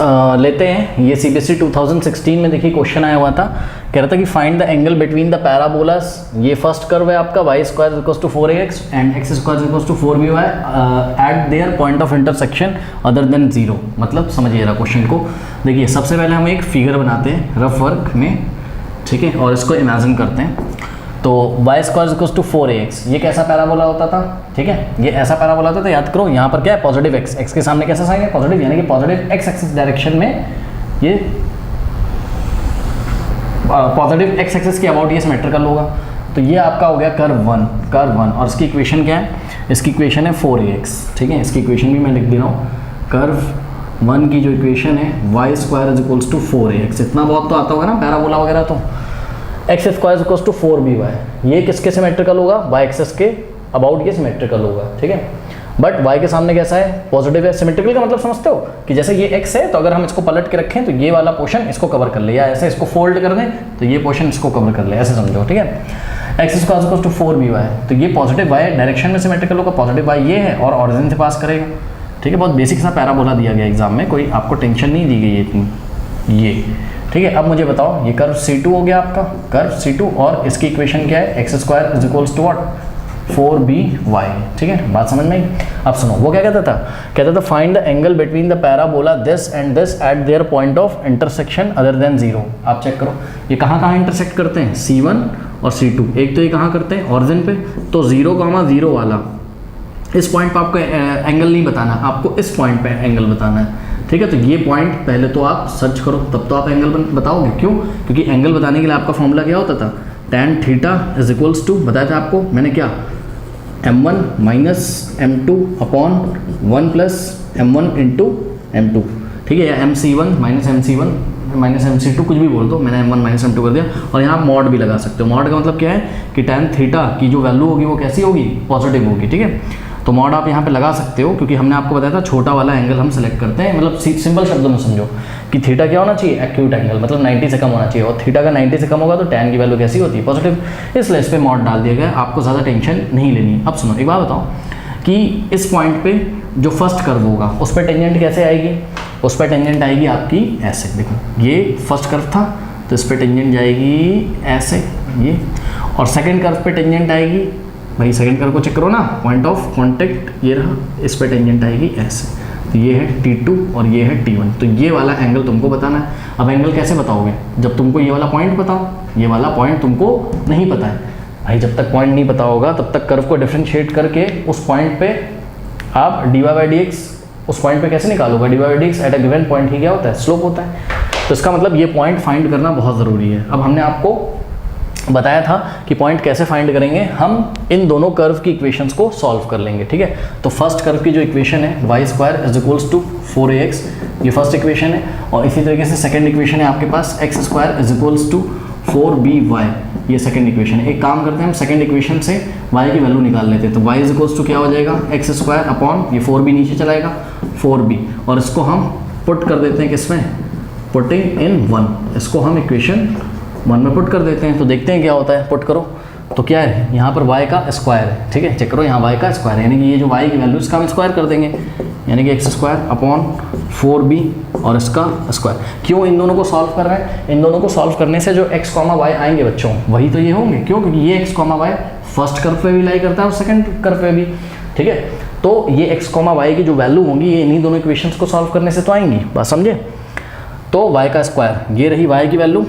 लेते हैं। ये CBSE 2016 में देखिए क्वेश्चन आया हुआ था, कह रहा था कि find the angle between the parabolas. ये फर्स्ट कर्व है आपका y square equals to 4ax and x square equals to 4by at their point of intersection other than 0। मतलब समझिए रहा क्वेश्चन को। देखिए सबसे पहले हम एक फिगर बनाते हैं रफ वर्क में, ठीक है, और इसको इमेजिन करते हैं। तो y square equals to 4ax, ये कैसा पैराबोला होता था, ठीक है, ये ऐसा पैराबोला होता था। याद करो यहाँ पर क्या है, पॉजिटिव x, x के सामने कैसा साइन है, पॉजिटिव, यानी कि पॉजिटिव x एक्सिस डायरेक्शन में ये पॉजिटिव x एक्सिस के अबाउट ये सिमेट्रिकल होगा। तो ये आपका हो गया कर्व 1, और इसकी इक्वेशन क्या है, इसकी इक्वेशन है 4ax, ठीक है, इसकी इक्वेशन भी मैं लिख दे रहा हूँ। कर्व 1 की जो इक्वेशन है y square is equals to 4ax, इतना बहुत तो आता होगा ना पैराबोला वगैरह, तो x square is equals to 4by, ये किसके सिमेट्रिकल होगा, y एक्सिस के अबाउट ये सिमेट्रिकल होगा, ठीक है। बट y के सामने कैसा है, पॉजिटिव है। सिमेट्रिकल का मतलब समझते हो कि जैसे ये x है तो अगर हम इसको पलट के रखें तो ये वाला पोर्शन इसको कवर कर ले, या ऐसे इसको फोल्ड कर दें तो ये पोर्शन इसको कवर कर ले, ऐसे समझो, ठीक है। x square equals to 4by, तो ये पॉजिटिव y डायरेक्शन में सिमेट्रिकल होगा, पॉजिटिव y ये है और ऑरिजिन से पास करेगा, ठीक है। बहुत बेसिक सा पैराबोला दिया गया एग्जाम में, कोई आपको टेंशन नहीं दी गई इतनी, ये ठीक है। अब मुझे बताओ, ये कर्व C2 हो गया आपका, कर्व C2, और इसकी इक्वेशन क्या है, x square is equals to what, 4by, ठीक है, बात समझ में आई। अब सुनो, वो क्या कहता था find the angle between the parabola this and this eight their point of intersection other than 0। आप चेक करो ये कहाँ इंटरसेक्ट करते हैं, C1 और C2। एक तो ये कहाँ करते हैं, ऑरिजिन पे, तो 0,0 वाला इस पॉइंट पर आपको एंगल नहीं बताना, आपको इस पॉइंट पे एंगल बताना है, ठीक है। तो ये पॉइंट पहले तो आप सर्च करो, तब तो आप एंगल बताओगे। क्यों? क्योंकि एंगल बताने के लिए आपका फॉर्मूला क्या होता था, tan theta is equals to, बताया था आपको मैंने क्या, m1 minus m2 upon 1 plus m1 into m2, ठीक है, या mc1 माइनस mc2, कुछ भी बोल दो, मैंने m1 माइनस m2 कर दिया। और यहाँ मॉड भी लगा सकते हो। मॉड का मतलब क्या है कि tan थीटा की जो वैल्यू होगी वो कैसी होगी, पॉजिटिव होगी, ठीक है। तो मॉड आप यहाँ पे लगा सकते हो, क्योंकि हमने आपको बताया था छोटा वाला एंगल हम सेलेक्ट करते हैं। मतलब सिंपल शब्दों में समझो कि थीटा क्या होना चाहिए, एक्यूट एंगल, मतलब 90 से कम होना चाहिए, और थीटा का 90 से कम होगा तो tan की वैल्यू कैसी होती है, पॉजिटिव, इसलिए इस पर मॉड डाल दिया गया। आपको ज़्यादा टेंशन नहीं लेनी। अब सुनो, एक बात बताओ कि इस पॉइंट पे जो फर्स्ट कर्व होगा उस पर टेंजेंट कैसे आएगी, उस पर टेंजेंट आएगी आपकी ऐसे, देखो ये फर्स्ट कर्व था तो इस पर टेंजेंट जाएगी ऐसे ये, और सेकेंड कर्व पे टेंजेंट आएगी, भाई सेकंड कर्व को चेक करो ना, पॉइंट ऑफ कांटेक्ट ये रहा, इस पे टेंजेंट आएगी ऐसे, तो ये है T2 और ये है T1। तो ये वाला एंगल तुमको बताना है। अब एंगल कैसे बताओगे, जब तुमको ये वाला पॉइंट बताओ, ये वाला पॉइंट तुमको नहीं पता है भाई, जब तक पॉइंट नहीं पता होगा तब तक कर्व को डिफरेंशिएट करके उस पॉइंट पे आप dy/dx, उस पॉइंट पे कैसे निकालोगे, dy/dx at a given point ही क्या होता है, स्लोप होता है। तो इसका मतलब ये पॉइंट फाइंड करना बहुत ज़रूरी है। अब हमने आपको बताया था कि पॉइंट कैसे फाइंड करेंगे, हम इन दोनों कर्व की इक्वेशंस को सॉल्व कर लेंगे, ठीक है। तो फर्स्ट कर्व की जो इक्वेशन है y square is equals to 4ax, ये फर्स्ट इक्वेशन है, और इसी तरीके से सेकंड इक्वेशन है आपके पास x square is equals to 4by, ये सेकंड इक्वेशन है। एक काम करते हैं, हम सेकंड इक्वेशन से y की वैल्यू निकाल लेते हैं। तो y इज इक्वल्स टू क्या हो जाएगा, x स्क्वायर अपॉन ये 4b नीचे चलाएगा 4b, और इसको हम पुट कर देते हैं किसमें, पुटिंग इन 1, इसको हम इक्वेशन 1 में पुट कर देते हैं। तो देखते हैं क्या होता है, पुट करो तो क्या है, यहाँ पर y का स्क्वायर है, ठीक है, चेक करो यहाँ y का स्क्वायर है, यानी कि ये जो y की वैल्यू इसका हम स्क्वायर कर देंगे, यानी कि x स्क्वायर अपॉन 4b और इसका स्क्वायर। क्यों इन दोनों को सॉल्व कर रहे हैं, इन दोनों को सॉल्व करने से जो x, y आएंगे बच्चों वही तो ये होंगे। क्यों? क्योंकि ये x, y फर्स्ट कर्व पे भी लाई करता है और सेकंड कर्व पे भी, ठीक है। तो ये x, y की जो वैल्यू होंगी ये इन्हीं दोनों इक्वेशंस को सॉल्व करने से तो आएंगी, बात समझे। तो y का स्क्वायर, ये रही y की value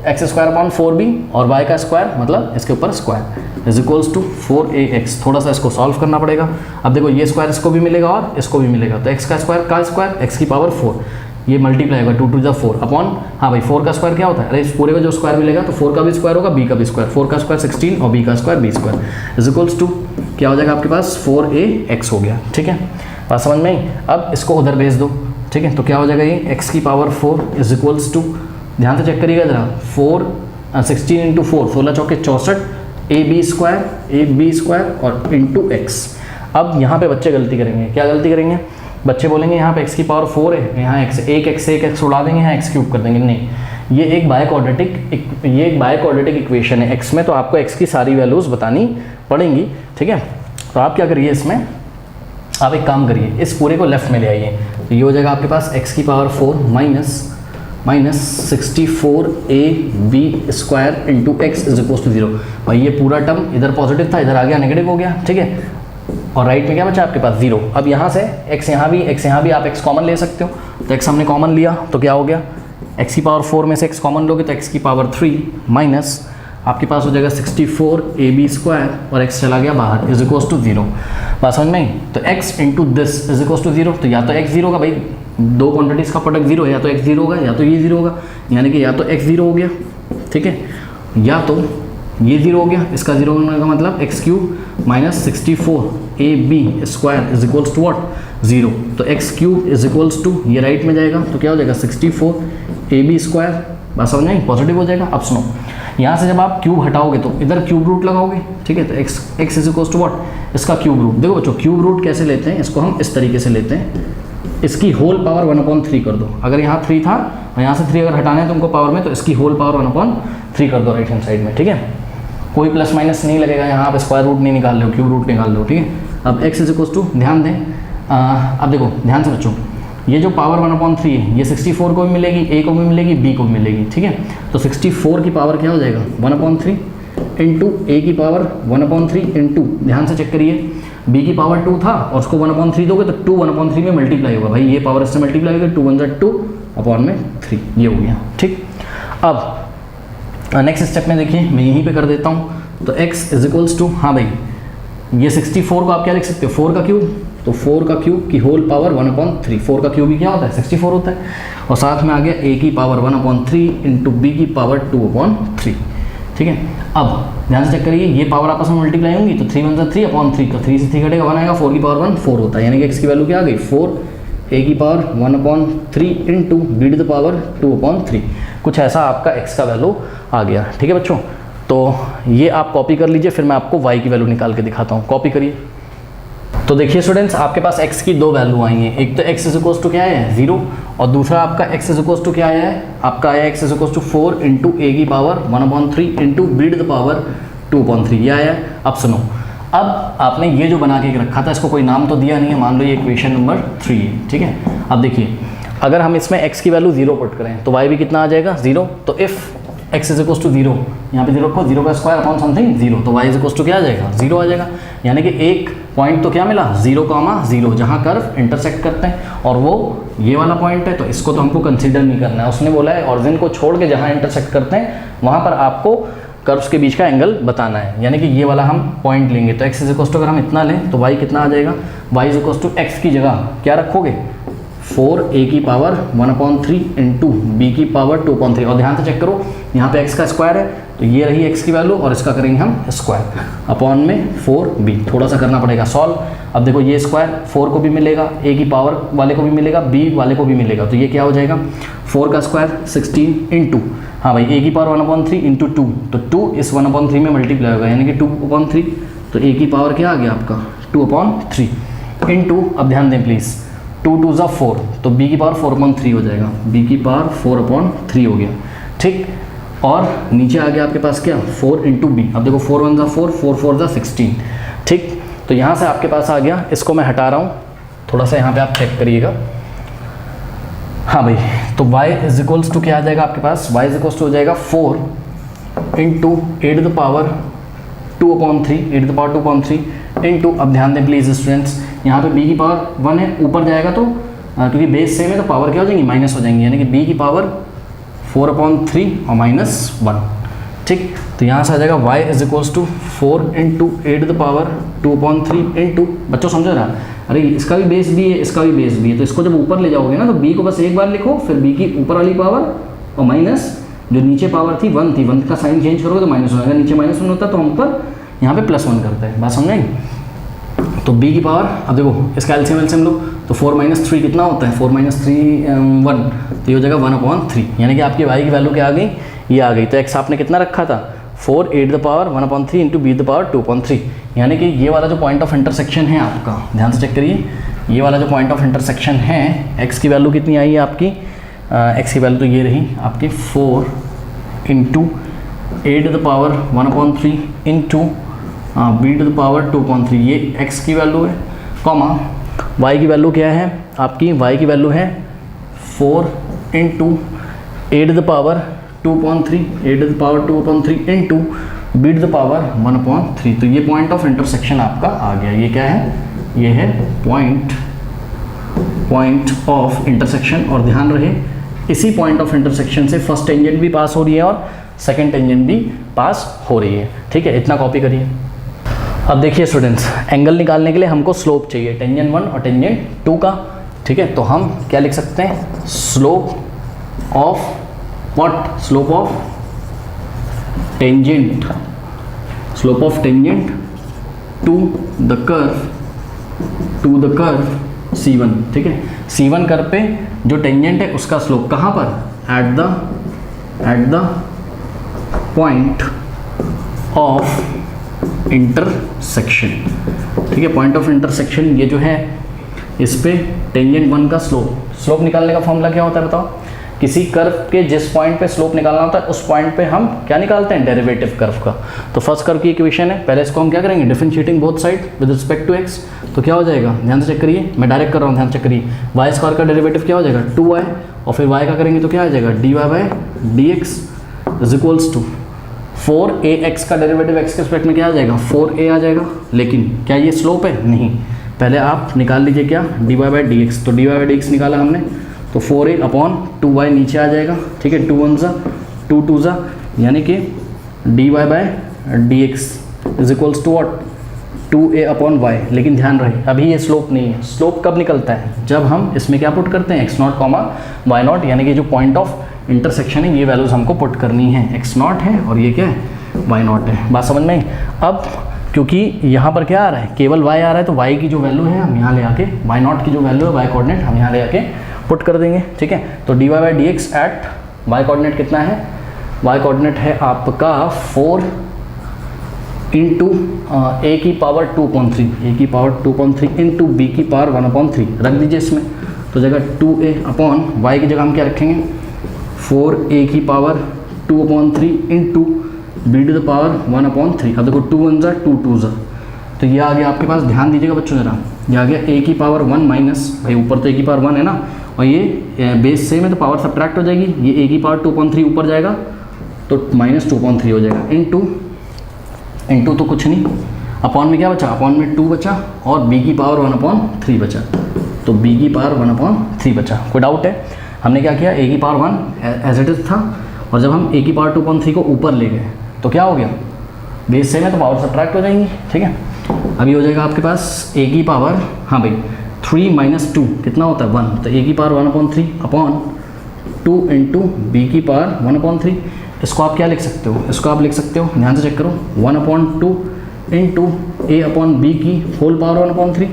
x square upon 4b, और y का स्क्वायर मतलब इसके ऊपर square is equals to 4ax। थोड़ा सा इसको सॉल्व करना पड़ेगा। अब देखो ये स्क्वायर इसको भी मिलेगा और इसको भी मिलेगा, तो x का स्क्वायर x की पावर 4, ये मल्टीप्लाई होगा 2 to the 4 अपॉन, हाँ भाई 4 का स्क्वायर क्या होता है, अरे इस पूरे का जो स्क्वायर मिलेगा तो 4 का भी स्क्वायर होगा, b का भी स्क्वायर, 4 का स्क्वायर 16 और b का square b square is equals to क्या हो जाएगा आपके पास 4ax हो गया, ठीक है, बात समझ में आई। अब इसको उधर भेज दो, ठीक है, तो क्या हो जाएगा ये x की पावर 4 इज इक्वल्स टू, ध्यान से चेक करिएगा जरा, 16 इंटू 4, 16 चौके 64, ab स्क्वायर और इंटू x। अब यहाँ पे बच्चे गलती करेंगे, क्या गलती करेंगे, बच्चे बोलेंगे यहाँ पे x की पावर 4 है, यहाँ एक x उड़ा देंगे, यहाँ x क्यूब कर देंगे। नहीं, ये एक बायक्वाड्रेटिक इक्वेशन है x में, तो आपको x की सारी वैल्यूज़ बतानी पड़ेंगी, ठीक है। तो आप क्या करिए, इसमें आप एक काम करिए, इस पूरे को लेफ्ट में ले आइए, तो ये हो जाएगा आपके पास x की power 4 minus 64ab² into x is equal to 0। भाई ये पूरा टर्म इधर पॉजिटिव था, इधर आ गया नेगेटिव हो गया, ठीक है। और राइट में क्या बचा आपके पास 0। अब यहाँ से x यहाँ भी आप x कॉमन ले सकते हो, तो x हमने कॉमन लिया तो क्या हो गया, x की पावर 4 में से x कॉमन लोगे तो x की पावर 3 माइनस आपके पास हो जाएगा 64ab² और x चला गया बाहर इज इक्वल टू 0। बात समझ में आई? तो x into this is equal to 0, तो या तो x 0 होगा, भाई दो क्वांटिटीज़ का प्रोडक्ट 0 है, या तो x 0 होगा या तो ये 0 होगा, यानी कि या तो x 0 हो गया, ठीक है, या तो ये 0 हो गया। इसका 0 होने का मतलब x³ minus 64ab² is equals to what 0। तो x³ इज इक्वल्स टू ये राइट में जाएगा तो क्या हो जाएगा 64ab²। बात समझ में पॉजिटिव हो जाएगा। अब सुनो, यहाँ से जब आप क्यूब हटाओगे तो इधर क्यूब रूट लगाओगे, ठीक है, तो x is equals to what इसका क्यूब रूट। देखो बच्चों क्यूब रूट कैसे लेते हैं, इसको हम इस तरीके से लेते हैं, इसकी होल पावर 1/3 कर दो। अगर यहाँ 3 था और यहाँ से 3 अगर हटाना है तुमको पावर में, तो इसकी होल पावर 1/3 कर दो राइट हैंड साइड में, ठीक है। कोई प्लस माइनस नहीं लगेगा, यहाँ आप स्क्वायर रूट नहीं निकाल रहे हो, क्यूब रूट निकाल रहे हो, ठीक है। अब x इज इक्वल्स टू, ध्यान दें, अब देखो ध्यान से बच्चों, ये जो पावर 1/3 है ये 64 को भी मिलेगी, a को भी मिलेगी, b को भी मिलेगी, ठीक है। तो 64 की पावर क्या हो जाएगा 1/3 इंटू a की पावर 1/3 इंटू, ध्यान से चेक करिए, b की पावर 2 था और उसको 1/3 दोगे तो 2 1/3 में मल्टीप्लाई होगा, भाई ये पावर इससे मल्टीप्लाई होगा, 2 1 = 2 अपॉन में 3, ये हो गया, ठीक। अब नेक्स्ट स्टेप में देखिए मैं यहीं पे कर देता हूँ, तो x इज इक्वल्स टू, हाँ भाई ये 64 को आप क्या लिख सकते हो 4 का क्यूब, तो 4 का क्यूब की होल पावर 1/3, 4 का क्यूब ही क्या होता है 64 होता है, और साथ में आ गया a की पावर 1/3 इंटू b की पावर 2/3, ठीक है। अब ध्यान से चेक करिए, ये पावर आपस में मल्टीप्लाई होंगी तो 3 1 = 3/3, तो 3 से 3 घटेगा 1 आएगा, 4 की पावर 1 4 होता है, यानी कि x की वैल्यू क्या आ गई 4 a की पावर 1/3 इंटू b की पावर 2/3, कुछ ऐसा आपका x का वैल्यू आ गया, ठीक है बच्चों। तो ये आप कॉपी कर लीजिए, फिर मैं आपको y की वैल्यू निकाल के दिखाता हूँ, कॉपी करिए। तो देखिए स्टूडेंट्स, आपके पास x की दो वैल्यू आई हैं, एक तो x इज इक्वल्स टू क्या है 0, और दूसरा आपका x इज इक्वल्स टू क्या आया है, आपका आया x is equals to 4 into a की पावर 1/3 इंटू b की पावर 2/3, ये आया है। अब सुनो, अब आपने ये जो बना के रखा था इसको कोई नाम तो दिया नहीं है, मान लो ये इक्वेशन नंबर 3 है, ठीक है। अब देखिए अगर हम इसमें x की वैल्यू 0 पुट करें तो y भी कितना आ जाएगा 0, तो if x is equals to 0, यहाँ पे 0 को 0 का स्क्वायर अपॉन समथिंग 0, तो y इज इक्वल्स टू क्या आ जाएगा 0 आ जाएगा, यानी कि एक पॉइंट तो क्या मिला 0,0 जहाँ कर्व इंटरसेक्ट करते हैं, और वो ये वाला पॉइंट है, तो इसको तो हमको कंसीडर नहीं करना है। उसने बोला है ऑरिजिन को छोड़ के जहाँ इंटरसेक्ट करते हैं वहाँ पर आपको कर्व्स के बीच का एंगल बताना है, यानी कि ये वाला हम पॉइंट लेंगे। तो x इज इक्वल्स टू अगर हम इतना लें तो y कितना आ जाएगा, y is equals to x की जगह क्या रखोगे 4a की पावर 1/3 इंटू b की पावर 2/3, और ध्यान से चेक करो यहाँ पे x का स्क्वायर है, तो ये रही x की वैल्यू और इसका करेंगे हम स्क्वायर अपॉन में 4b, थोड़ा सा करना पड़ेगा सॉल्व। अब देखो ये स्क्वायर 4 को भी मिलेगा, a की पावर वाले को भी मिलेगा, b वाले को भी मिलेगा, तो ये क्या हो जाएगा 4 का स्क्वायर 16 इंटू, हाँ भाई a की पावर 1/3 इंटू 2, तो 2 इस 1/3 में मल्टीप्लाई होगा, यानी कि 2/3, तो a की पावर क्या आ गया आपका 2/3 इंटू, अब ध्यान दें प्लीज़, 2 2 = 4, तो b की पावर 4/3 हो जाएगा, b की पावर 4/3 हो गया, ठीक। और नीचे आ गया आपके पास क्या 4 इंटू b, अब देखो 4 1 = 4, 4 4 = 16, ठीक। तो यहाँ से आपके पास आ गया, इसको मैं हटा रहा हूँ, थोड़ा सा यहाँ पे आप चेक करिएगा, हाँ भाई, तो y इज इक्वल्स टू क्या आ जाएगा आपके पास, y इज इक्वल्स टू हो जाएगा 4 into 8 the power 2/3, 8 the power 2/3 into, अब ध्यान दें प्लीज़ स्टूडेंट्स, यहाँ पे b की पावर 1 है, ऊपर जाएगा तो क्योंकि बेस सेम है तो पावर क्या हो जाएंगी माइनस हो जाएंगी, यानी कि b की पावर 4/3 और -1, ठीक। तो यहाँ से आ जाएगा y is equals to 4 into 8 the power 2/3 into, बच्चों समझो ना, अरे इसका भी बेस b है, इसका भी बेस b है, तो इसको जब ऊपर ले जाओगे ना तो b को बस एक बार लिखो, फिर b की ऊपर वाली पावर और माइनस जो नीचे पावर थी 1 थी, 1 का साइन चेंज करोगे तो माइनस हो जाएगा, नीचे -1 होता है तो हम ऊपर यहाँ पे +1 करते हैं, बात समझ आई। तो b की पावर, अब देखो इसका एलसीएम एलसीएम लो, तो 4 - 3 कितना होता है 4 - 3 1, तो ये हो जाएगा 1/3, यानी कि आपकी y की वैल्यू क्या आ गई, ये आ गई। तो x आपने कितना रखा था 4 8 the power 1/3 into b the power 2/3, यानी कि ये वाला जो पॉइंट ऑफ इंटरसेक्शन है आपका, ध्यान से चेक करिए, ये वाला जो पॉइंट ऑफ इंटरसेक्शन है, x की वैल्यू कितनी आई है आपकी, x की वैल्यू तो ये रही आपकी 4 into 8 the power 1/3 into b to the power 2/3, ये x की वैल्यू है, कॉमा y की वैल्यू क्या है आपकी y की वैल्यू है 4 into A to the power 2/3, a to the power 2/3 into b to the power 1/3। तो ये पॉइंट ऑफ इंटरसेक्शन आपका आ गया। ये क्या है? ये है पॉइंट ऑफ इंटरसेक्शन। और ध्यान रहे इसी पॉइंट ऑफ इंटरसेक्शन से फर्स्ट टेंजेंट भी पास हो रही है और सेकंड टेंजेंट भी पास हो रही है। ठीक है, इतना कॉपी करिए। अब देखिए स्टूडेंट्स, एंगल निकालने के लिए हमको स्लोप चाहिए, टेंजेंट 1 और टेंजेंट 2 का। ठीक है, तो हम क्या लिख सकते हैं? Slope of what? Slope of tangent, slope of tangent to the curve C1। ठीक है, C1 कर्व पे जो टेंजेंट है उसका स्लोप कहाँ पर? Eight the point of intersection. ठीक है, पॉइंट ऑफ इंटरसेक्शन ये जो है इस पे टेंजेंट 1 का स्लोप निकालने का फॉर्मूला क्या होता है बताओ? किसी कर्व के जिस पॉइंट पे स्लोप निकालना होता है उस पॉइंट पे हम क्या निकालते हैं? डेरिवेटिव कर्व का। तो फर्स्ट कर्व की इक्वेशन है, पहले इसको हम क्या करेंगे? Differentiating both side with respect to x। तो क्या हो जाएगा? ध्यान से चेक करिए, मैं डायरेक्ट कर रहा हूँ, ध्यान से चेक करिए। वाई स्क्वायर का डेरिवेटिव क्या हो जाएगा? 2y, और फिर y का करेंगे तो क्या आ जाएगा? dy/dx is equals to 4ax का डेरिवेटिव x के रिस्पेक्ट में क्या आ जाएगा? 4a आ जाएगा। लेकिन क्या ये स्लोप है? नहीं। पहले आप निकाल लीजिए क्या? dy/dx। तो dy/dx निकाला हमने, तो 4a/2y नीचे आ जाएगा। ठीक है, 2 1 2 2 यानी कि dy/dx is equals to what? 2a/y। लेकिन ध्यान रहे अभी ये स्लोप नहीं है। स्लोप कब निकलता है? जब हम इसमें क्या पुट करते हैं? x0, y0, यानी कि जो पॉइंट ऑफ इंटरसेक्शन है ये वैल्यूज हमको पुट करनी है। x0 है और ये क्या है? y0 है। बात समझ में आई? अब क्योंकि यहाँ पर क्या आ रहा है? केवल y आ रहा है, तो y की जो वैल्यू है हम यहाँ ले आके, y0 की जो वैल्यू है y कोऑर्डिनेट हम यहाँ ले आके पुट कर देंगे। ठीक है, तो dy/dx एट y कोऑर्डिनेट कितना है? y कोऑर्डिनेट है आपका 4 इंटू a की पावर 2/3, a की पावर 2/3 इंटू b की पावर 1/3 रख दीजिए इसमें। तो जगह 2a/y की जगह हम क्या रखेंगे? 4a की power 2/3 into b to the power 1/3। अब देखो 2 1 2 2 तो ये आ गया आपके पास। ध्यान दीजिएगा बच्चों जरा, ये आ गया a की पावर 1 माइनस, भाई ऊपर तो a की पावर 1 है ना, और ये बेस सेम है तो पावर सब्ट्रैक्ट हो जाएगी। ये a की पावर 2/3 ऊपर जाएगा तो -2/3 हो जाएगा। इंटू तो कुछ नहीं, अपॉन में क्या बचा? अपॉन में 2 बचा और b की पावर 1/3 बचा। तो b की पावर 1/3 बचा। कोई डाउट है? हमने क्या किया? a की पावर 1 एज इट इज था, और जब हम a की पावर 2/3 को ऊपर ले गए तो क्या हो गया? बेस सेम है तो पावर सब्ट्रैक्ट हो जाएंगी। ठीक है, अभी हो जाएगा आपके पास a की पावर, हाँ भाई 3 - 2 कितना होता है? 1। तो a की पावर 1/3 अपॉन 2 इंटू बी की पावर 1/3। इसको आप क्या लिख सकते हो? इसको आप लिख सकते हो, ध्यान से चेक करो, 1/2 इंटू a/b की होल पावर 1/3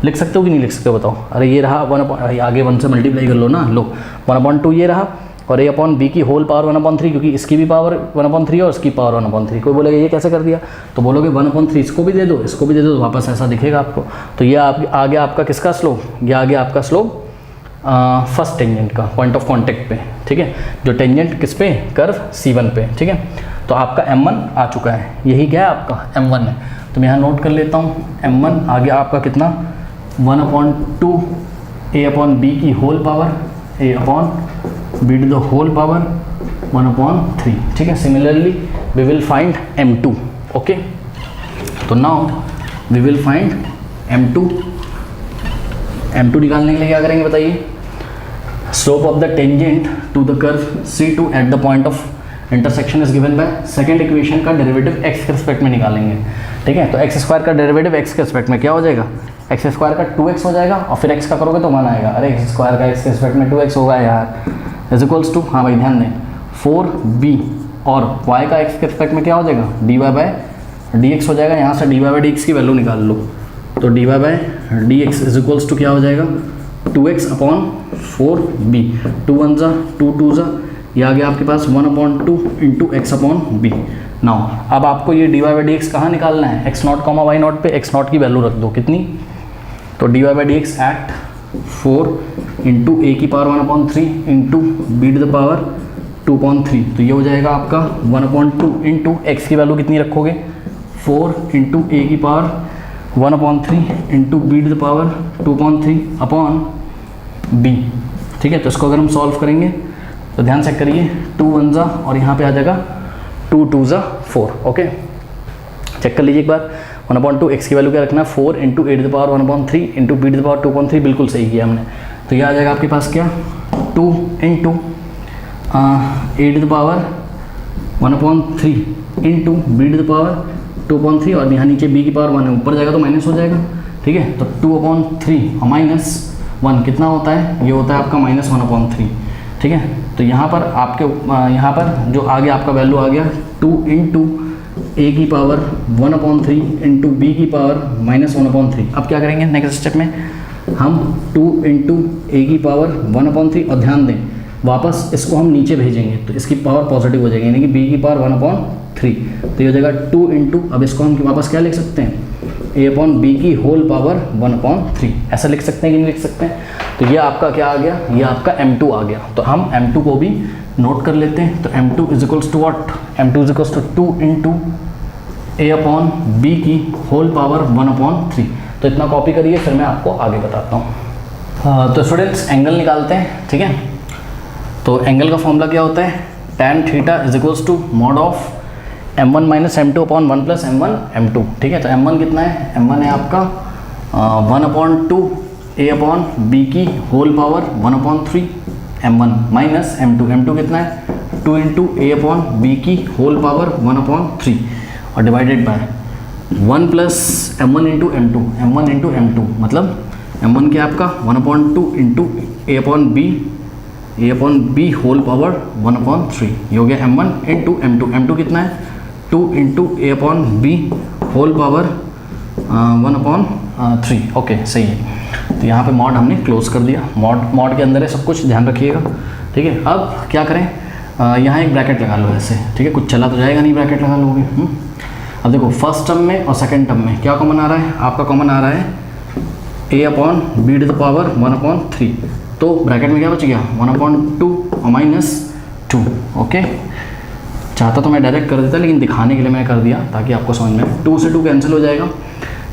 लिख सकते हो कि नहीं लिख सकते हो बताओ? अरे ये रहा 1, आगे 1 से मल्टीप्लाई कर लो ना, लो 1/2 ये रहा, और a/b की होल पावर 1/3, क्योंकि इसकी भी पावर 1/3 और इसकी पावर 1/3। कोई बोलेगा ये कैसे कर दिया? तो बोलोगे 1/3 इसको भी दे दो, इसको भी दे दो, तो वापस ऐसा दिखेगा आपको। तो ये आ गया आपका किसका स्लोप? ये आ गया आपका स्लोप फर्स्ट टेंजेंट का, पॉइंट ऑफ कांटेक्ट पे। ठीक है, जो टेंजेंट किस पे? कर्व C1 पे। ठीक है, तो आपका M1 आ चुका है। यही क्या है? आपका M1 है। तो मैं यहाँ नोट कर लेता हूँ, M1 आ गया आपका कितना? 1/2 a/b की whole power a/b to the whole power 1/3। ठीक है, similarly we will find M2। Okay, तो now we will find M2 निकालने के लिए क्या करेंगे बताइए? Slope of the tangent to the curve C2 at the point of intersection is given by second equation का डेरिवेटिव x के respect में निकालेंगे। ठीक है, तो x स्क्वायर का डेरिवेटिव x के रिस्पेक्ट में क्या हो जाएगा? x स्क्वायर का 2x हो जाएगा, और फिर x का करोगे तो 1 आएगा। अरे x स्क्वायर का x के रिस्पेक्ट में 2x होगा यार, इज इक्वल्स टू, हाँ भाई ध्यान दें, 4b, और y का x के रिस्पेक्ट में क्या हो जाएगा? dy/dx हो जाएगा। यहाँ से dy/dx की वैल्यू निकाल लो, तो dy/dx इज इक्वल्स टू क्या हो जाएगा? 2x/4b। 2 1 2 2 ये आ गया आपके पास 1/2 इंटू x/b। नाउ अब आपको ये dy/dx कहाँ निकालना है? x0, y0 पे x0 की वैल्यू रख दो, कितनी? तो dy/dx एट 4 इंटू a की power 1/3 into b to the power 2/3। तो ये हो जाएगा आपका 1/2 इंटू x की वैल्यू कितनी रखोगे? 4 इंटू a की power 1/3 into b to the power 2/3 upon b, ठीक है। तो इसको अगर हम सॉल्व करेंगे तो ध्यान चेक करिए, 2 1 जा और यहाँ पे आ जाएगा 2 2 जा 4, ओके। चेक कर लीजिए एक बार, 1/2 x की वैल्यू क्या रखना है, 4 into A to the power 1/3 into b to the power 2/3, बिल्कुल सही किया हमने। तो ये आ जाएगा आपके पास क्या, 2 into A to the power 1/3 into b to the power 2/3, और यहाँ नीचे b की पावर 1 है, ऊपर जाएगा तो माइनस हो जाएगा, ठीक है। तो 2/3 और -1 कितना होता है, ये होता है आपका -1/3, ठीक है। तो यहाँ पर आपके यहाँ पर जो आ गया आपका वैल्यू आ गया 2 इंटू ए की पावर 1/3 इंटू बी की पावर -1/3। अब क्या करेंगे नेक्स्ट स्टेप में, हम 2 इंटू ए की पावर 1/3, और ध्यान दें वापस इसको हम नीचे भेजेंगे तो इसकी पावर पॉजिटिव हो जाएगी, यानी कि बी की पावर 1/3, तो ये हो जाएगा 2 इंटू, अब इसको हम वापस क्या लिख सकते हैं, a/b की होल पावर 1/3, ऐसा लिख सकते हैं कि नहीं लिख सकते हैं। तो ये आपका क्या आ गया, ये आपका m2 आ गया। तो हम m2 को भी नोट कर लेते हैं। तो m2 is equals to what, m2 is equals to 2 into a/b की होल पावर 1/3। तो इतना कॉपी करिए, फिर मैं आपको आगे बताता हूँ। तो स्टूडेंट्स एंगल निकालते हैं, ठीक है। तो एंगल का फॉर्मूला क्या होता है, tan theta is equals to mod of m1 minus m2 upon 1 plus m1 m2, ठीक है। तो m1 कितना है, m1 है आपका 1/2 a अपॉन b की whole power 1/3 m1 minus m2 कितना है 2 इंटू ए अपॉन बी की होल पावर 1/3 और divided by 1 plus m1 into m2 मतलब m1 क्या आपका 1/2 into a upon b whole power 1/3, ये हो गया m1 इंटू m2 कितना है 2 into a upon b whole power 1/3, okay सही है। तो यहाँ पे मॉड हमने क्लोज कर दिया, मॉड के अंदर है सब कुछ, ध्यान रखिएगा, ठीक है। अब क्या करें, यहाँ एक ब्रैकेट लगा लो ऐसे, ठीक है, कुछ चला तो जाएगा नहीं, ब्रैकेट लगा लोगे। अब देखो फर्स्ट टर्म में और सेकंड टर्म में क्या कॉमन आ रहा है, आपका कॉमन आ रहा है a upon b to the power 1/3, तो ब्रैकेट में क्या बच गया 1/2 और -2, ओके। चाहता तो मैं डायरेक्ट कर देता, लेकिन दिखाने के लिए मैंने कर दिया ताकि आपको समझ में, 2 से 2 कैंसिल हो जाएगा,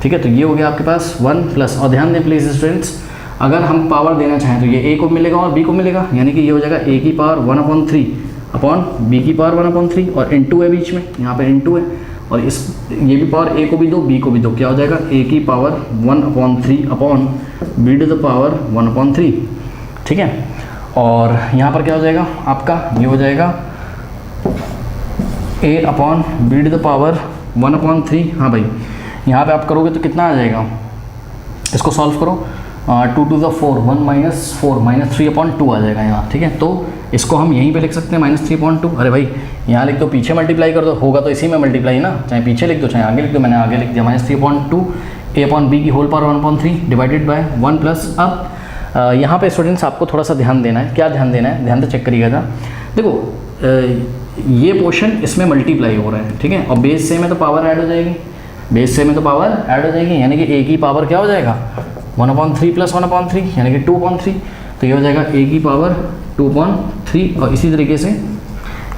ठीक है। तो ये हो गया आपके पास 1 प्लस, और ध्यान दें प्लीज स्टूडेंट्स, अगर हम पावर देना चाहें तो ये a को मिलेगा और b को मिलेगा, यानी कि ये हो जाएगा a की पावर 1/3 अपॉन b की पावर 1/3, और इंटू है बीच में, यहाँ पे इंटू है, और इस ये भी पावर a को भी दो b को भी दो, क्या हो जाएगा a की power 1/3 upon b to the power 1/3, ठीक है। और यहाँ पर क्या हो जाएगा आपका, ये हो जाएगा a upon b to the power 1/3, हाँ भाई यहाँ पे आप करोगे तो कितना आ जाएगा, इसको सॉल्व करो, 2 to the 4 1 माइनस 4 -3/2 आ जाएगा यहाँ, ठीक है। तो इसको हम यहीं पे लिख सकते हैं -3/2, अरे भाई यहाँ लिख दो, पीछे मल्टीप्लाई कर दो, होगा तो इसी में मल्टीप्लाई ना, चाहे पीछे लिख दो चाहे आगे लिख दो, मैंने आगे लिख दिया -3/2 a अपॉन बी की whole power 1/3 divided by 1 plus. अब यहाँ पे स्टूडेंट्स आपको थोड़ा सा ध्यान देना है, क्या ध्यान देना है, ध्यान से चेक करिएगा। देखो ये पोर्शन इसमें मल्टीप्लाई हो रहा है, ठीक है, और बेस सेम है तो पावर ऐड हो जाएगी, बेस सेम है तो पावर ऐड हो जाएगी, यानी कि a की पावर क्या हो जाएगा 1/3 प्लस 1/3 यानी कि 2/3, तो ये हो जाएगा a की पावर 2/3, और इसी तरीके से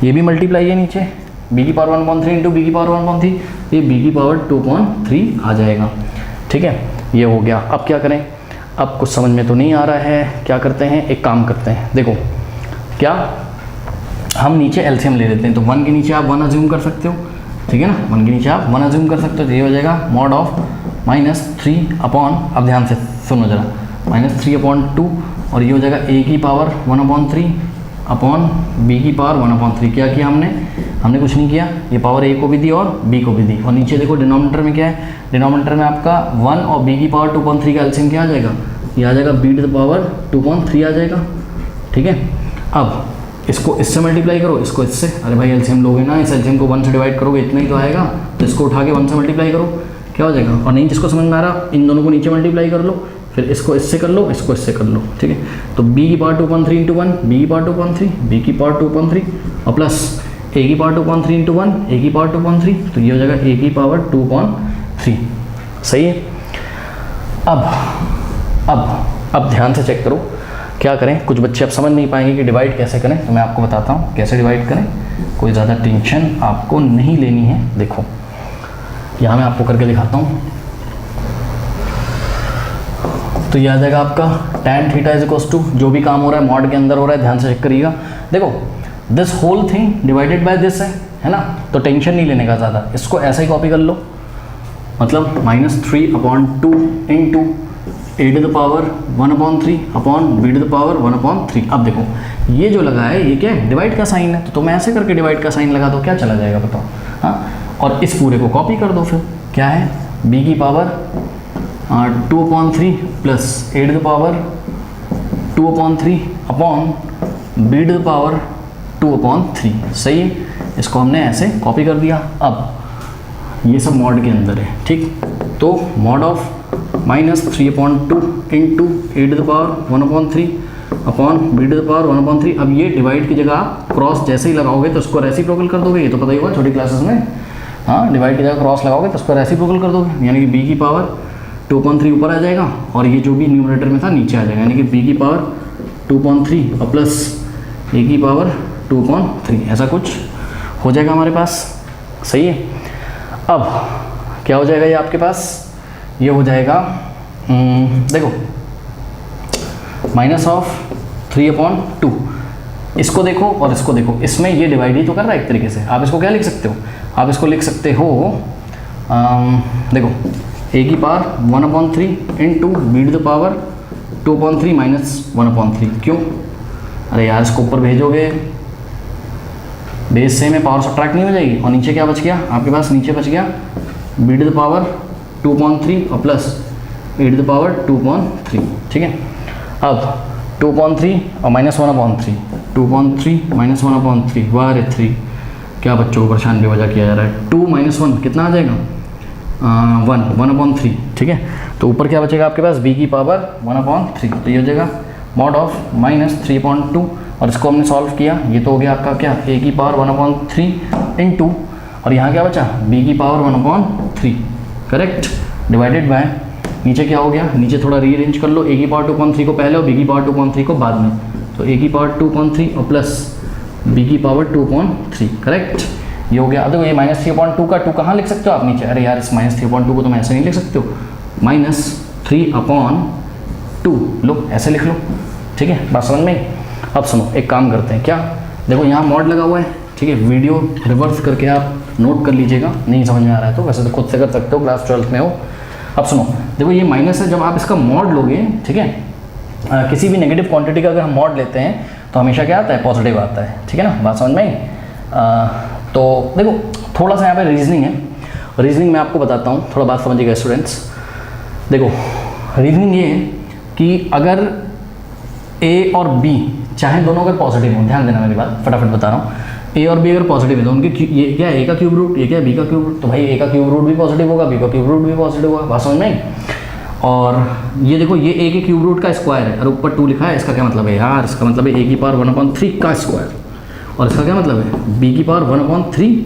ये भी मल्टीप्लाई है नीचे, b की पावर 1/3 इंटू बी की पावर 1/3, ये b की पावर 2/3 आ जाएगा, ठीक है। ये हो गया। अब क्या करें, अब कुछ समझ में तो नहीं आ रहा है, क्या करते हैं, एक काम करते हैं, देखो क्या हम नीचे एलसीएम ले लेते हैं, तो 1 के नीचे आप 1 अज्यूम कर सकते हो, ठीक है ना, 1 के नीचे आप 1 अज्यूम कर सकते हो, तो ये हो जाएगा मॉड ऑफ -3 अपॉन, अब ध्यान से सुनो जरा, -3/2, और ये हो जाएगा a की पावर 1/3 अपॉन b की पावर 1/3। क्या किया हमने कुछ नहीं किया, ये पावर a को भी दी और b को भी दी, और नीचे देखो डिनोमिनेटर में क्या है, डिनोमिनेटर में आपका 1 और b की पावर 2/3 का एलसीएम क्या आ जाएगा, ये आ जाएगा b टू द पावर 2/3 आ जाएगा, ठीक है। अब इसको इससे मल्टीप्लाई करो, इसको इससे, अरे भाई एलसीएम लोगे ना, इस एलसीएम को 1 से डिवाइड करोगे इतना ही तो आएगा, तो इसको उठा के 1 से मल्टीप्लाई करो, क्या हो जाएगा, और नहीं जिसको समझ में आ रहा इन दोनों को नीचे मल्टीप्लाई कर लो, फिर इसको इससे कर लो, इसको इससे कर लो, ठीक है। तो b की पावर 2/3 इंटू 1 b की पावर 2/3 b की पावर 2/3 और प्लस a की पावर 2/3 इंटू 1 a की पावर 2/3, तो ये हो जाएगा a की पावर 2/3, सही है। अब ध्यान से चेक करो, क्या करें, कुछ बच्चे अब समझ नहीं पाएंगे कि डिवाइड कैसे करें, तो मैं आपको बताता हूँ कैसे डिवाइड करें, कोई ज़्यादा टेंशन आपको नहीं लेनी है। देखो यहाँ मैं आपको करके दिखाता हूँ, तो ये आ जाएगा आपका tan theta is equals to, जो भी काम हो रहा है मॉड के अंदर हो रहा है, ध्यान से चेक करिएगा। देखो this whole thing divided by this है ना, तो टेंशन नहीं लेने का ज़्यादा, इसको ऐसा ही कॉपी कर लो, मतलब -3/2 into a to the power 1/3 upon b to the power 1/3। अब देखो ये जो लगा है ये क्या है, डिवाइड का साइन है, तो तुम ऐसे करके डिवाइड का साइन लगा दो, क्या चला जाएगा बताओ। हाँ, और इस पूरे को कॉपी कर दो, फिर क्या है b की power 2/3 plus a to the power 2/3 upon b to the power 2/3। सही है, इसको हमने ऐसे कॉपी कर दिया। अब ये सब मॉड के अंदर है, ठीक, तो mod of -3/2 into a to the power 1/3 upon b to the power 1/3। अब ये डिवाइड की जगह आप क्रॉस जैसे ही लगाओगे तो उसको रेसिप्रोकल कर दोगे, ये तो पता ही होगा छोटी क्लासेस में। हाँ, डिवाइड की जगह क्रॉस लगाओगे तो उसको रेसिप्रोकल कर दोगे, यानी कि b की पावर 2/3 ऊपर आ जाएगा और ये जो भी न्यूमरेटर में था नीचे आ जाएगा, यानी कि b की पावर 2/3 और प्लस a की पावर 2/3, ऐसा कुछ हो जाएगा हमारे पास। सही है, अब क्या हो जाएगा ये आपके पास, ये हो जाएगा देखो -3/2। इसको देखो और इसको देखो, इसमें ये डिवाइड ही तो कर रहा है एक तरीके से। आप इसको क्या लिख सकते हो, आप इसको लिख सकते हो देखो a की power 1/3 into b to the power 2/3 minus 1/3। क्यों, अरे यार इसको ऊपर भेजोगे बेस से में पावर सब्ट्रैक्ट नहीं हो जाएगी, और नीचे क्या बच गया आपके पास, नीचे बच गया b टू द पावर 2/3 और plus a to the power 2/3। ठीक है, अब 2/3 और -1/3, 2/3 माइनस 1/3, वाह रे 3, क्या बच्चों को परेशान बेवजह किया जा रहा है। 2 - 1 कितना आ जाएगा 1/3। ठीक है, तो ऊपर क्या बचेगा आपके पास b की पावर 1/3, तो ये हो जाएगा मॉड ऑफ -3/2, और इसको हमने सॉल्व किया, ये तो हो गया आपका क्या a की पावर 1/3 इंटू, और यहाँ क्या बचा b की पावर 1/3, करेक्ट, डिवाइडेड बाय नीचे क्या हो गया, नीचे थोड़ा रीअरेंज कर लो, a की पावर 2/3 को पहले और b की पावर 2/3 को बाद में, तो a की पावर 2/3 और प्लस b की पावर 2/3, करेक्ट, ये हो गया। अब देखो ये -3/2 का 2 कहाँ लिख सकते हो आप नीचे, अरे यार इस -3/2 को तुम ऐसे नहीं लिख सकते हो, -3/2 लो, ऐसे लिख लो। ठीक है, बात समझ में। अब सुनो, एक काम करते हैं, क्या देखो यहाँ मॉड लगा हुआ है, ठीक है, वीडियो रिवर्स करके आप नोट कर लीजिएगा, नहीं समझ में आ रहा है तो वैसे तो खुद से कर सकते हो, क्लास 12th में हो। अब सुनो, देखो ये माइनस है, जब आप इसका मॉड लोगे, ठीक है, किसी भी नेगेटिव क्वांटिटी का अगर हम मॉड लेते हैं तो हमेशा क्या आता है, पॉजिटिव आता है। ठीक है ना, बात समझ में आई। तो देखो थोड़ा सा यहाँ पे रीजनिंग है, रीजनिंग मैं आपको बताता हूँ, थोड़ा बात समझिएगा स्टूडेंट्स। देखो रीजनिंग ये है कि अगर ए और बी चाहे दोनों अगर पॉजिटिव हो, ध्यान देना मेरी बात, फटाफट बता रहा हूँ, ए और बी अगर पॉजिटिव है तो उनके ये क्या है, ए का क्यूब रूट, ये क्या है बी का क्यूब रूट, तो भाई ए का क्यूब रूट भी पॉजिटिव होगा, बी का क्यूब रूट भी पॉजिटिव होगा, बात समझ में आई। और ये देखो ये ए के क्यूब रूट का स्क्वायर है और ऊपर 2 लिखा है, इसका क्या मतलब है यार, इसका मतलब है ए की पावर 1/3 का स्क्वायर, और इसका क्या मतलब है बी की पावर 1/3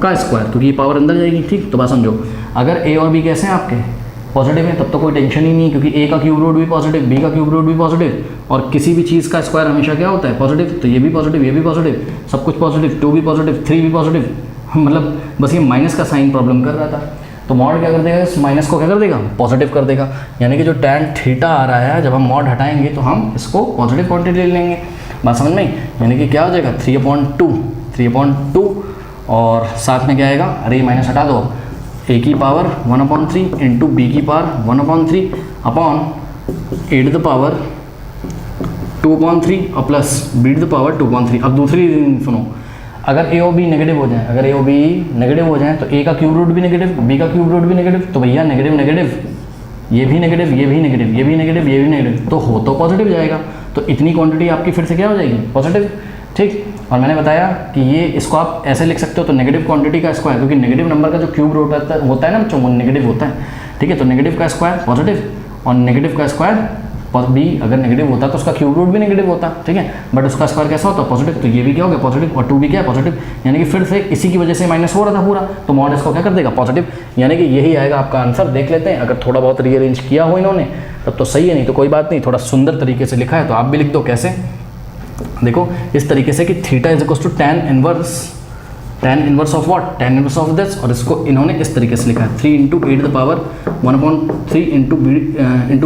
का स्क्वायर, क्योंकि ये पावर अंदर जाएगी। ठीक, तो बात समझो, अगर ए और बी कैसे हैं आपके पॉजिटिव है तब तो कोई टेंशन ही नहीं, क्योंकि ए का क्यूब रूट भी पॉजिटिव, बी का क्यूब रूट भी पॉजिटिव, और किसी भी चीज़ का स्क्वायर हमेशा क्या होता है, पॉजिटिव, तो ये भी पॉजिटिव, ये भी पॉजिटिव, सब कुछ पॉजिटिव, 2 भी पॉजिटिव, 3 भी पॉजिटिव, मतलब बस ये माइनस का साइन प्रॉब्लम कर रहा था, तो मॉड क्या कर देगा, इस माइनस को क्या कर देगा, पॉजिटिव कर देगा, यानी कि जो tan थीटा आ रहा है, जब हम मॉड हटाएंगे तो हम इसको पॉजिटिव क्वांटिटी ले लेंगे, बात समझ में, यानी कि क्या हो जाएगा 3/2, और साथ में क्या आएगा, अरे माइनस हटा दो, a की पावर 1/3 इंटू बी की power 1/3 upon a to the power 2/3 और plus b to the power 2/3। अब दूसरी सुनो, अगर a और b नेगेटिव हो जाए, अगर a और b नेगेटिव हो जाए तो a का क्यूब रूट भी नेगेटिव, b का क्यूब रूट भी नेगेटिव, तो भैया नेगेटिव नेगेटिव, ये भी नेगेटिव, ये भी नेगेटिव, ये भी नेगेटिव, ये भी नेगेटिव, तो हो तो पॉजिटिव जाएगा, तो इतनी क्वांटिटी आपकी फिर से क्या हो जाएगी, पॉजिटिव। ठीक, और मैंने बताया कि ये इसको आप ऐसे लिख सकते हो, तो नेगेटिव क्वांटिटी का स्क्वायर, क्योंकि नेगेटिव नंबर का जो क्यूब रूट होता है ना बच्चों, वो नेगेटिव होता है। ठीक है, तो नेगेटिव का स्क्वायर पॉजिटिव, और नेगेटिव का स्क्वायर बी अगर नेगेटिव होता तो उसका क्यूब रूट भी नेगेटिव होता, ठीक है, बट उसका स्क्वायर कैसा होता, पॉजिटिव, तो ये भी क्या हो गया पॉजिटिव, और 2 भी क्या है पॉजिटिव, यानी कि फिर से इसी की वजह से माइनस हो रहा था पूरा, तो मॉड इसको क्या कर देगा, पॉजिटिव, यानी कि यही आएगा आपका आंसर। देख लेते हैं, अगर थोड़ा बहुत रीअरेंज किया हो इन्होंने तब तो सही है, नहीं तो कोई बात नहीं, थोड़ा सुंदर तरीके से लिखा है तो आप भी लिख दो। कैसे, देखो इस तरीके से कि theta is equal to tan inverse tan inverse of what, tan inverse of this, और इसको इन्होंने इस तरीके से लिखा है 3 into A to the power 1/3 into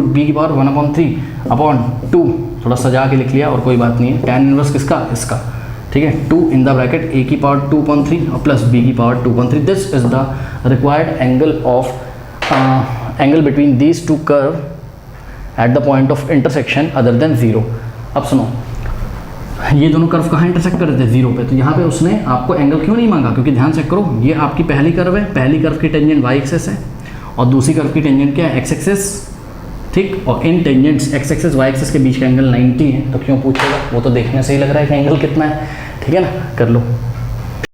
B की पावर 1/3/2, थोड़ा सजा के लिख लिया और कोई बात नहीं है। tan इनवर्स किसका, इसका, ठीक है, 2 इन द ब्रैकेट ए की पावर 2/3 और प्लस बी की power 2/3। This is the required angle of angle between these two curve at the point of intersection other than 0। अब सुनो, ये दोनों कर्व कहाँ इंटरसेक्ट कर रहे थे, 0 पे, तो यहाँ पे उसने आपको एंगल क्यों नहीं मांगा, क्योंकि ध्यान चेक करो, ये आपकी पहली कर्व है, पहली कर्व की टेंजेंट y एक्सिस है और दूसरी कर्व की टेंजेंट क्या है, x एक्सिस, ठीक। और इन tangents x axis y axis के बीच का एंगल 90 है, तो क्यों पूछेगा, वो तो देखने से ही लग रहा है कि एंगल कितना है, ठीक है ना, कर लो।